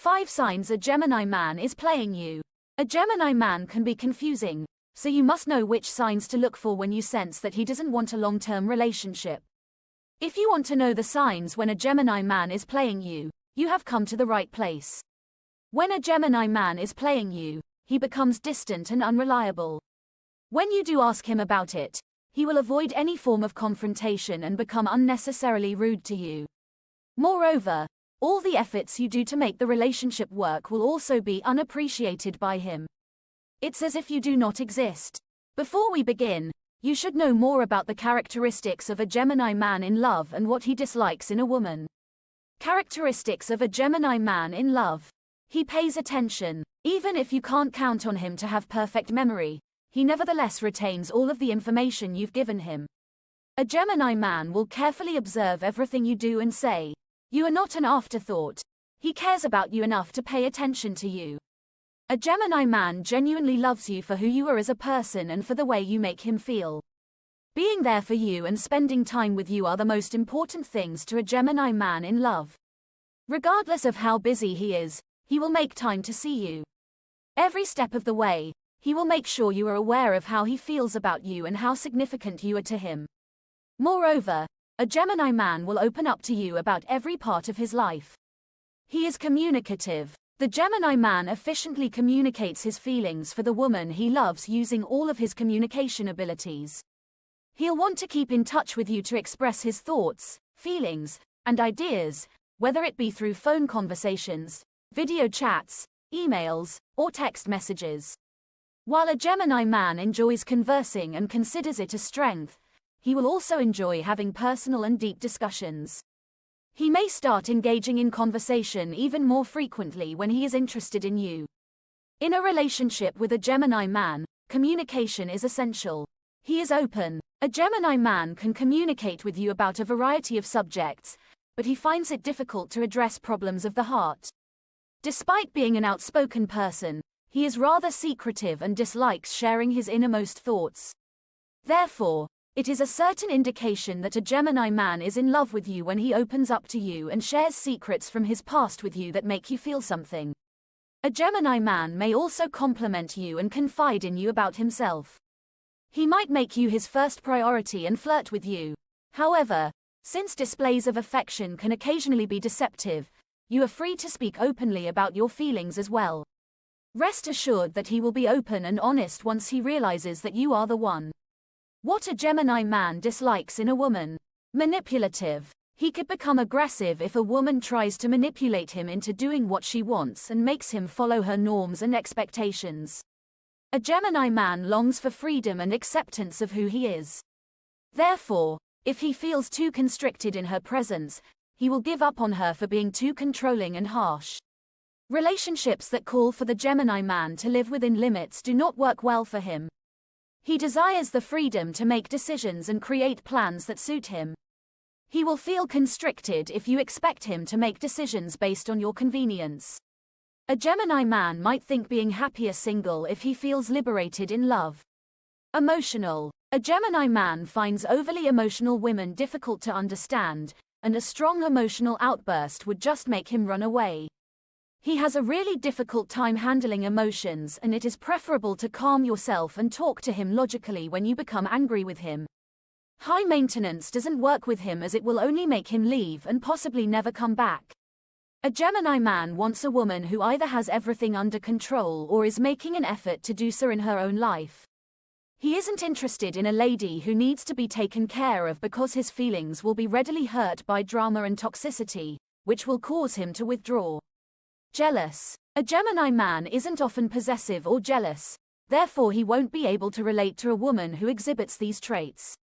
5 signs a Gemini man is playing you. A Gemini man can be confusing, so you must know which signs to look for when you sense that he doesn't want a long-term relationship. If you want to know the signs when a Gemini man is playing you, you have come to the right place. When a Gemini man is playing you, he becomes distant and unreliable. When you do ask him about it, he will avoid any form of confrontation and become unnecessarily rude to you. Moreover, all the efforts you do to make the relationship work will also be unappreciated by him. It's as if you do not exist. Before we begin, you should know more about the characteristics of a Gemini man in love and what he dislikes in a woman. Characteristics of a Gemini man in love. He pays attention. Even if you can't count on him to have perfect memory, he nevertheless retains all of the information you've given him. A Gemini man will carefully observe everything you do and say. You are not an afterthought. He cares about you enough to pay attention to you. A Gemini man genuinely loves you for who you are as a person and for the way you make him feel. Being there for you and spending time with you are the most important things to a Gemini man in love. Regardless of how busy he is, he will make time to see you. Every step of the way, he will make sure you are aware of how he feels about you and how significant you are to him. Moreover, a Gemini man will open up to you about every part of his life. He is communicative. The Gemini man efficiently communicates his feelings for the woman he loves using all of his communication abilities. He'll want to keep in touch with you to express his thoughts, feelings, and ideas, whether it be through phone conversations, video chats, emails, or text messages. While a Gemini man enjoys conversing and considers it a strength, he will also enjoy having personal and deep discussions. He may start engaging in conversation even more frequently when he is interested in you. In a relationship with a Gemini man, communication is essential. He is open. A Gemini man can communicate with you about a variety of subjects, but he finds it difficult to address problems of the heart. Despite being an outspoken person, he is rather secretive and dislikes sharing his innermost thoughts. Therefore, it is a certain indication that a Gemini man is in love with you when he opens up to you and shares secrets from his past with you that make you feel something. A Gemini man may also compliment you and confide in you about himself. He might make you his first priority and flirt with you. However, since displays of affection can occasionally be deceptive, you are free to speak openly about your feelings as well. Rest assured that he will be open and honest once he realizes that you are the one. What a Gemini man dislikes in a woman. Manipulative. He could become aggressive if a woman tries to manipulate him into doing what she wants and makes him follow her norms and expectations. A Gemini man longs for freedom and acceptance of who he is. Therefore, if he feels too constricted in her presence, he will give up on her for being too controlling and harsh. Relationships that call for the Gemini man to live within limits do not work well for him. He desires the freedom to make decisions and create plans that suit him. He will feel constricted if you expect him to make decisions based on your convenience. A Gemini man might think being happier single if he feels liberated in love. Emotional. A Gemini man finds overly emotional women difficult to understand, and a strong emotional outburst would just make him run away. He has a really difficult time handling emotions, and it is preferable to calm yourself and talk to him logically when you become angry with him. High maintenance doesn't work with him as it will only make him leave and possibly never come back. A Gemini man wants a woman who either has everything under control or is making an effort to do so in her own life. He isn't interested in a lady who needs to be taken care of because his feelings will be readily hurt by drama and toxicity, which will cause him to withdraw. Jealous. A Gemini man isn't often possessive or jealous, therefore he won't be able to relate to a woman who exhibits these traits.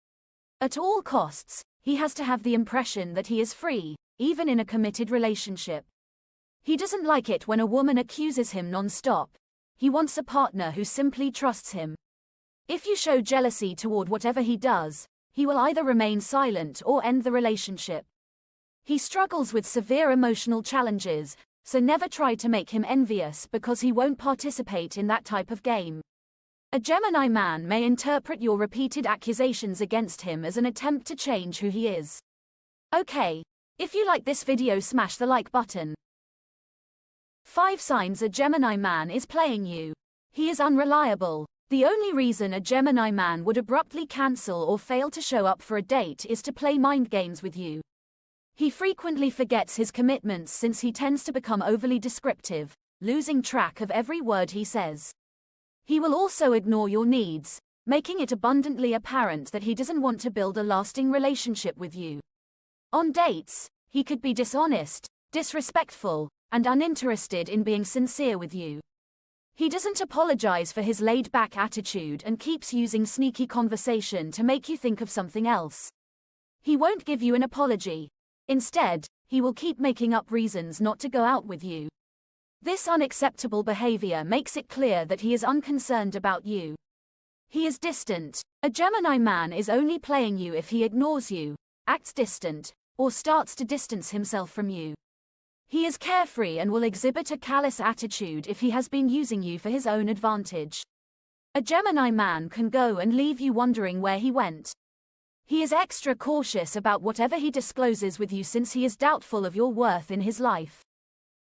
At all costs, he has to have the impression that he is free, even in a committed relationship. He doesn't like it when a woman accuses him non-stop. He wants a partner who simply trusts him. If you show jealousy toward whatever he does, he will either remain silent or end the relationship. He struggles with severe emotional challenges, so never try to make him envious because he won't participate in that type of game. A Gemini man may interpret your repeated accusations against him as an attempt to change who he is. Okay, if you like this video, smash the like button. 5 signs a Gemini man is playing you. He is unreliable. The only reason a Gemini man would abruptly cancel or fail to show up for a date is to play mind games with you. He frequently forgets his commitments since he tends to become overly descriptive, losing track of every word he says. He will also ignore your needs, making it abundantly apparent that he doesn't want to build a lasting relationship with you. On dates, he could be dishonest, disrespectful, and uninterested in being sincere with you. He doesn't apologize for his laid-back attitude and keeps using sneaky conversation to make you think of something else. He won't give you an apology. Instead, he will keep making up reasons not to go out with you. This unacceptable behavior makes it clear that he is unconcerned about you. He is distant. A Gemini man is only playing you if he ignores you, acts distant, or starts to distance himself from you. He is carefree and will exhibit a callous attitude if he has been using you for his own advantage. A Gemini man can go and leave you wondering where he went. He is extra cautious about whatever he discloses with you since he is doubtful of your worth in his life.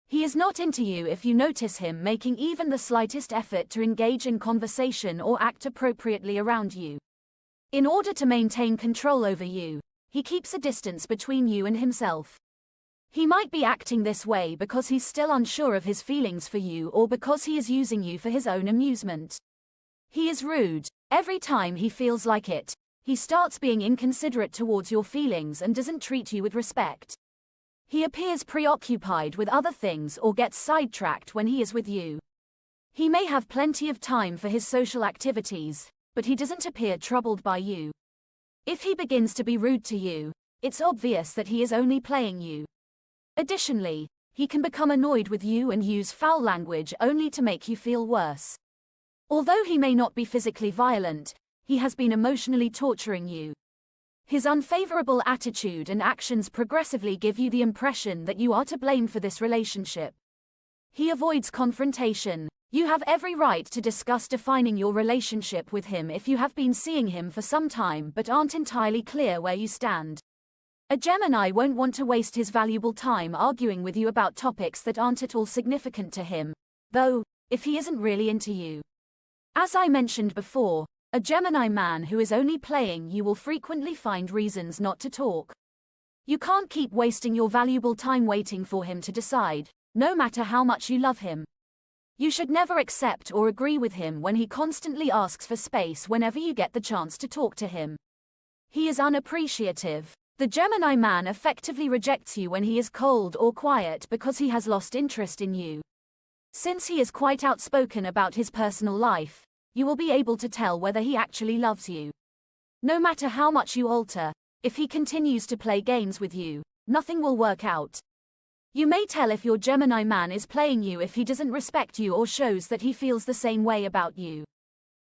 He is not into you if you notice him making even the slightest effort to engage in conversation or act appropriately around you. In order to maintain control over you, he keeps a distance between you and himself. He might be acting this way because he's still unsure of his feelings for you or because he is using you for his own amusement. He is rude. Every time he feels like it, he starts being inconsiderate towards your feelings and doesn't treat you with respect. He appears preoccupied with other things or gets sidetracked when he is with you. He may have plenty of time for his social activities, but he doesn't appear troubled by you. If he begins to be rude to you, it's obvious that he is only playing you. Additionally, he can become annoyed with you and use foul language only to make you feel worse. Although he may not be physically violent, he has been emotionally torturing you. His unfavorable attitude and actions progressively give you the impression that you are to blame for this relationship. He avoids confrontation. You have every right to discuss defining your relationship with him if you have been seeing him for some time but aren't entirely clear where you stand. A Gemini won't want to waste his valuable time arguing with you about topics that aren't at all significant to him, though, if he isn't really into you. As I mentioned before, a Gemini man who is only playing you will frequently find reasons not to talk. You can't keep wasting your valuable time waiting for him to decide, no matter how much you love him. You should never accept or agree with him when he constantly asks for space whenever you get the chance to talk to him. He is unappreciative. The Gemini man effectively rejects you when he is cold or quiet because he has lost interest in you. Since he is quite outspoken about his personal life, you will be able to tell whether he actually loves you. No matter how much you alter, if he continues to play games with you, nothing will work out. You may tell if your Gemini man is playing you if he doesn't respect you or shows that he feels the same way about you.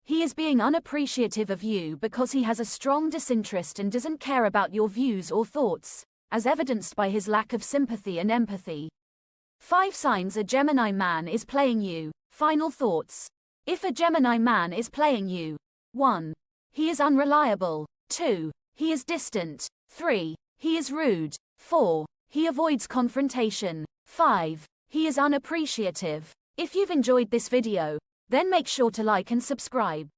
He is being unappreciative of you because he has a strong disinterest and doesn't care about your views or thoughts, as evidenced by his lack of sympathy and empathy. 5 signs a Gemini man is playing you. Final thoughts. If a Gemini man is playing you: 1. He is unreliable. 2. He is distant. 3. He is rude. 4. He avoids confrontation. 5. He is unappreciative. If you've enjoyed this video, then make sure to like and subscribe.